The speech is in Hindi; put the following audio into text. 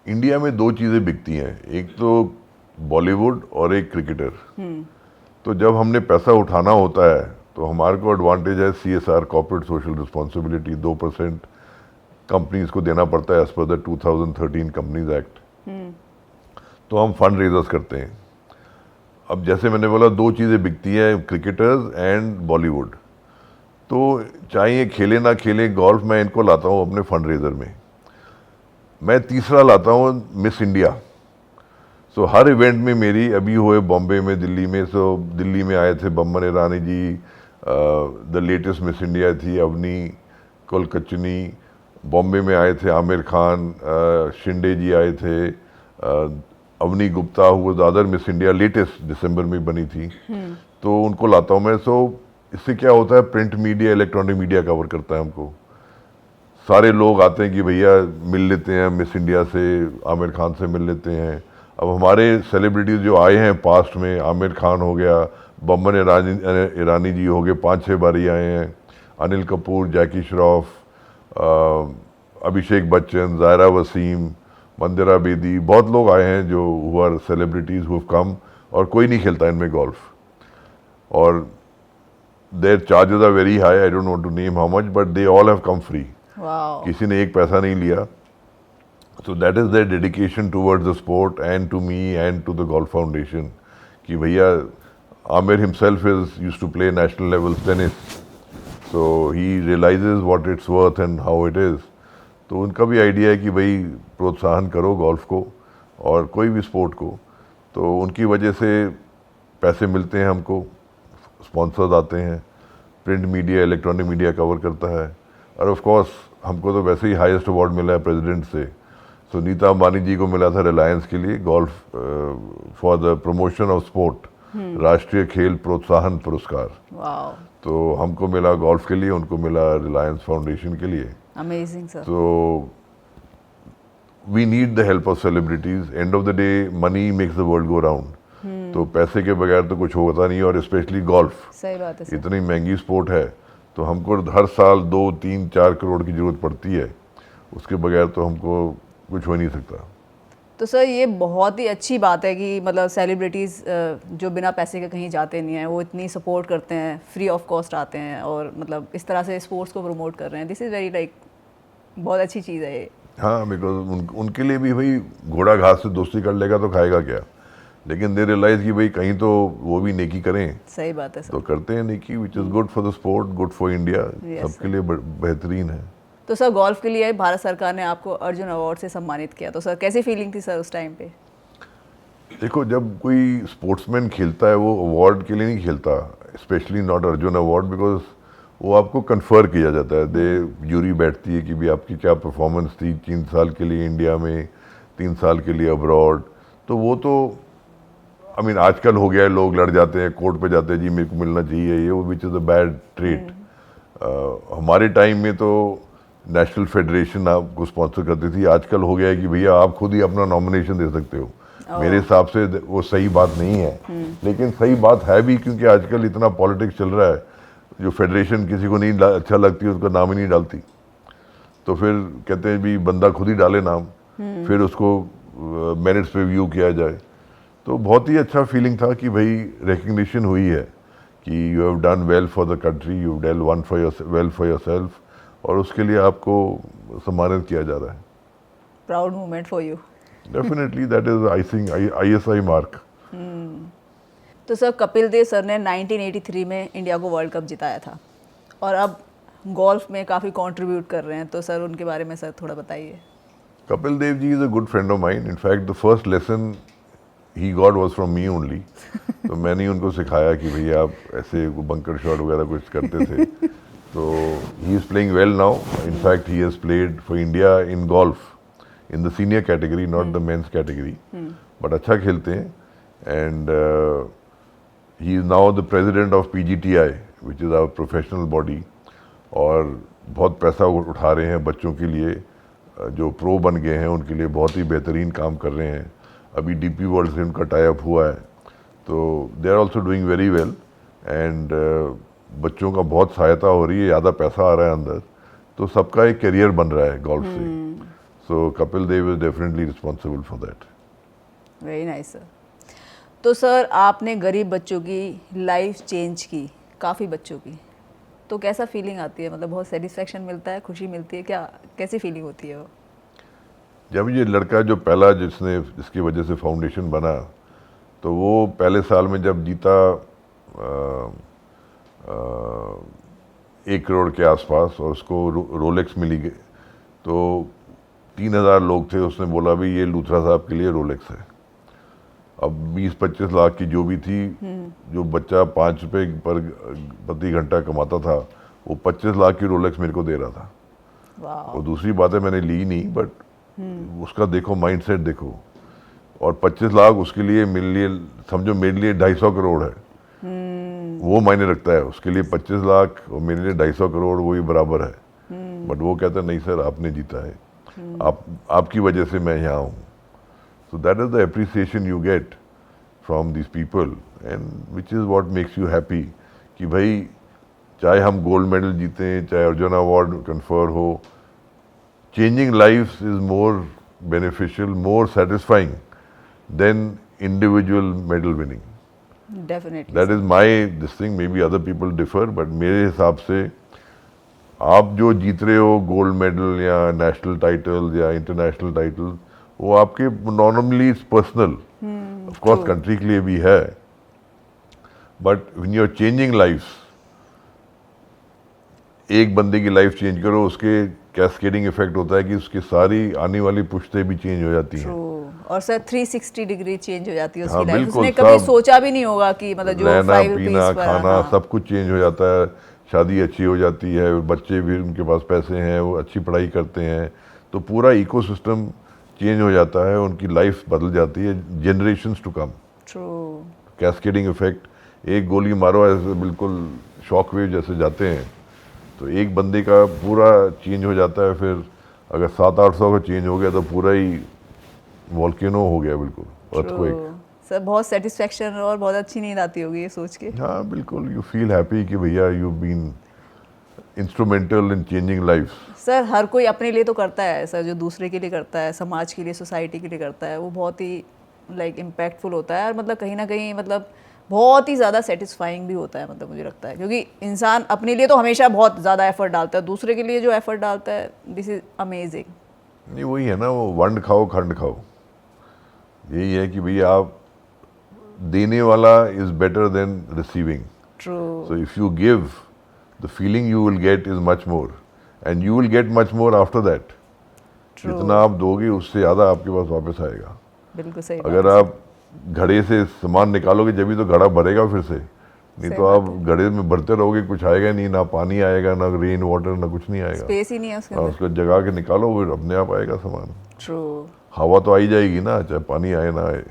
इंडिया में दो चीज़ें बिकती हैं, एक तो बॉलीवुड और एक क्रिकेटर। तो जब हमने पैसा उठाना होता है तो हमारे को एडवांटेज है CSR, corporate social responsibility, 2% companies को देना पड़ता है as per the 2013 companies act. तो हम फंड रेजर्स करते हैं। अब जैसे मैंने बोला, दो चीज़ें बिकती हैं, क्रिकेटर्स एंड बॉलीवुड। तो चाहे ये खेले ना खेले, गोल्फ मैं इनको लाता हूँ अपने फंड रेजर में। मैं तीसरा लाता हूँ मिस इंडिया। सो हर इवेंट में मेरी, अभी हुए बॉम्बे में, दिल्ली में, सो दिल्ली में आए थे Pamban Irani ji, the latest miss India थी अवनी कोलकचनी। बॉम्बे में आए थे आमिर खान, शिंदे जी आए थे, अवनी गुप्ता हुआ अदर मिस इंडिया, लेटेस्ट दिसंबर में बनी थी। तो उनको लाता हूँ मैं। सो इससे क्या होता है, print media, electronic media cover करता है हमको। सारे लोग आते हैं कि भैया मिल लेते हैं मिस इंडिया से, आमिर खान से मिल लेते हैं। अब हमारे सेलिब्रिटीज जो आए हैं पास्ट में, आमिर खान हो गया, बम्बन ईरानी जी हो गए, 5-6 बारी आए हैं, अनिल कपूर, जैकी श्रॉफ, अभिषेक बच्चन, जायरा वसीम, मंदिरा बेदी, बहुत लोग आए हैं जो who are celebrities who have come. और कोई नहीं खेलता इनमें गोल्फ, और their charges are very high. I don't want to name how much, but they all have come free. Wow. किसी ने एक पैसा नहीं लिया। So that is their dedication towards the sport and to me and to the golf foundation. कि भैया Amir himself is used to play national level tennis, so he realizes what it's worth and how it is. तो उनका भी आइडिया है कि भाई प्रोत्साहन करो गोल्फ को और कोई भी स्पोर्ट को। तो उनकी वजह से पैसे मिलते हैं हमको, स्पॉन्सर्स आते हैं, print media, electronic media cover करता है। और ऑफ कोर्स हमको तो वैसे ही हाईएस्ट अवार्ड मिला है प्रेसिडेंट से। तो नीता अंबानी जी को मिला था रिलायंस के लिए golf for the promotion of sport, राष्ट्रीय खेल प्रोत्साहन पुरस्कार। वाओ, तो हमको मिला गोल्फ के लिए, उनको मिला रिलायंस फाउंडेशन के लिए। Amazing sir. तो we need the help of celebrities. End of the day money makes the world go round. तो पैसे के बगैर तो कुछ होता नहीं, और स्पेशली गोल्फ सही बात है सर। इतनी महंगी स्पोर्ट है, तो हमको हर साल 2-3-4 करोड़ की जरूरत पड़ती है। उसके बगैर तो हमको कुछ हो नहीं सकता। तो सर ये बहुत ही अच्छी बात है कि मतलब सेलिब्रिटीज़ जो बिना पैसे के कहीं जाते नहीं हैं, वो इतनी सपोर्ट करते हैं, फ्री ऑफ कॉस्ट आते हैं और मतलब इस तरह से स्पोर्ट्स को प्रमोट कर रहे हैं। दिस इज़ वेरी लाइक बहुत अच्छी चीज़ है ये। हाँ, बिकॉज उनके लिए भी भाई घोड़ा घास से दोस्ती कर लेगा तो खाएगा क्या। लेकिन दे रियलाइज कि भाई कहीं तो वो भी नेकी करें। सही बात है सर। तो करते हैं नेकी, which is good for the sport, good for India, Yes, सबके लिए बेहतरीन है। तो सर गोल्फ के लिए भारत सरकार ने आपको अर्जुन अवार्ड से सम्मानित किया, तो सर कैसी फीलिंग थी सर उस टाइम पे? देखो, जब कोई स्पोर्ट्समैन खेलता है वो अवार्ड के लिए नहीं खेलता, specially not Arjun award, because वो आपको कन्फर किया जाता है। दे जूरी बैठती है कि भी आपकी क्या परफॉर्मेंस थी 3 साल के लिए इंडिया में, 3 साल के लिए अब्रॉड। तो वो तो आई मीन आजकल हो गया है, लोग लड़ जाते हैं, कोर्ट पे जाते हैं, जी मेरे को मिलना चाहिए ये वो, which is a bad trait. हमारे टाइम में तो नेशनल फेडरेशन आपको स्पॉन्सर करती थी। आजकल हो गया है कि भैया आप खुद ही अपना नॉमिनेशन दे सकते हो। मेरे हिसाब से वो सही बात नहीं है, लेकिन सही बात है भी, क्योंकि आजकल इतना पॉलिटिक्स चल रहा है। जो फेडरेशन किसी को नहीं अच्छा लगती है उसका नाम ही नहीं डालती, तो फिर कहते हैं भी बंदा खुद ही डाले नाम, फिर उसको मेरिट्स पे व्यू किया जाए। तो बहुत ही अच्छा फीलिंग था कि भाई रिकग्निशन हुई है कि you have done well for the country, you have done one for well for yourself, और उसके लिए आपको सम्मानित किया जा रहा है। Proud moment for you. Definitely that is ISI mark. तो सर कपिल देव सर ने 1983 में इंडिया को वर्ल्ड कप जिताया था और अब गोल्फ में काफ़ी कंट्रीब्यूट कर रहे हैं, तो सर उनके बारे में सर थोड़ा बताइए। Kapil Dev ji is a good friend of mine. In fact the first lesson he got was from me only. तो मैंने ही उनको सिखाया कि भैया आप ऐसे बंकर शॉट वगैरह कुछ करते थे। तो he is playing well now. In fact he has played for India in golf in the senior category, not the men's category, but अच्छा खेलते हैं। And he is now the president of PGTI, which is our professional body, और बहुत पैसा उठा रहे हैं बच्चों के लिए। जो प्रो बन गए हैं उनके लिए बहुत ही बेहतरीन काम कर रहे हैं। अभी DP वर्ल्ड से उनका टाई अप हुआ है, तो they are also doing very well. And बच्चों का बहुत सहायता हो रही है, ज़्यादा पैसा आ रहा है अंदर, तो सबका एक करियर बन रहा है गोल्फ से। So Kapil Dev is definitely responsible for that. Very nice sir. तो सर आपने गरीब बच्चों की लाइफ चेंज की, काफ़ी बच्चों की, तो कैसा फीलिंग आती है? मतलब बहुत सेटिस्फेक्शन मिलता है, खुशी मिलती है, क्या कैसी फीलिंग होती है वो? जब ये लड़का जो पहला जिसकी वजह से फाउंडेशन बना, तो वो पहले साल में जब जीता 1 करोड़ के आसपास और उसको रोलेक्स मिली गई, तो 3,000 लोग थे, उसने बोला भी ये लूथरा साहब के लिए रोलेक्स है। अब 20-25 लाख की जो भी थी, जो बच्चा 5 रुपए पर प्रति घंटा कमाता था, वो 25 लाख की रोलेक्स मेरे को दे रहा था। वाह, और दूसरी बात है, मैंने ली नहीं, बट उसका देखो माइंडसेट देखो, और 25 लाख उसके लिए मेरे लिए, समझो मेरे लिए 250 करोड़ है। वो मायने रखता है, उसके लिए 25 लाख और मेरे लिए 250 करोड़ वही बराबर है। बट वो कहता है नहीं सर, आपने जीता है, आपकी वजह से मैं यहाँ हूँ। So that is the appreciation you get from these people, and which is what makes you happy कि भाई चाहे हम गोल्ड मेडल जीते, चाहे अर्जुन अवार्ड कन्फर हो, changing lives is more beneficial, more satisfying than individual medal winning. Definitely. That is my this thing, maybe other people differ, but मेरे हिसाब से आप जो जीत रहे हो गोल्ड मेडल या नेशनल टाइटल या इंटरनेशनल टाइटल, वो आपके normally personal, of course country के लिए भी है, but when you are changing lifes, एक बंदे की लाइफ चेंज करो, उसके कैस्केडिंग इफेक्ट होता है कि उसकी सारी आने वाली पुश्तें भी चेंज हो जाती हैं। और सर 360 डिग्री चेंज हो जाती है उसकी हाँ, लाइफ। बिल्कुल, उसने कभी सब सोचा भी नहीं होगा कि मतलब जो रहना 5 पीना रुपीस पर, खाना हाँ, सब कुछ चेंज हो जाता है, शादी अच्छी हो जाती है, बच्चे भी उनके पास पैसे हैं, वो अच्छी पढ़ाई करते हैं, तो पूरा इकोसिस्टम चेंज हो जाता है, उनकी लाइफ बदल जाती है, generations to come. True. Cascading effect, एक गोली मारो ऐसे बिल्कुल शॉक वेव जैसे जाते हैं, तो एक बंदे का पूरा चेंज हो जाता है। फिर अगर 700-800 का चेंज हो गया तो पूरा ही वॉल्केनो हो गया, बिल्कुल अर्थक्वेक। सर बहुत सेटिस्फेक्शन और बहुत अच्छी नींद आती होगी ये सोच के। हाँ बिल्कुल, यू फील हैप्पी कि भैया you been instrumental in changing life. Sir हर कोई अपने लिए तो करता है सर, जो दूसरे के लिए करता है, समाज के लिए, सोसाइटी के लिए करता है, वो बहुत ही लाइक इम्पैक्टफुल होता है, और मतलब कहीं ना कहीं मतलब बहुत ही ज़्यादा सेटिस्फाइंग भी होता है, मतलब मुझे लगता है, क्योंकि इंसान अपने लिए तो हमेशा बहुत ज़्यादा एफर्ट डालता है, दूसरे के लिए जो एफर्ट डालता है, दिस इज अमेजिंग। नहीं वही है ना, वो वंड खाओ खंड खाओ, यही है कि भैया आप देने वाला is better than receiving. True. So if you give, the feeling you will get is much more, and you will get much more after that. True. जितना आप दोगे उससे ज़्यादा आपके पास वापस आएगा। बिल्कुल सही अगर बात है। आप घड़े से सामान निकालोगे जब भी तो घड़ा भरेगा फिर से, नहीं सही तो बात आप घड़े में भरते रहोगे, कुछ आएगा नहीं, ना पानी आएगा, ना रेन वाटर, ना कुछ नहीं आएगा। स्पेस ही नहीं है उसके और अंदर। उसको जगा के निकालो, फिर अपने आप आएगा सामान। ट्रू। हवा तो आई जाएगी ना, चाहे पानी आए ना आए।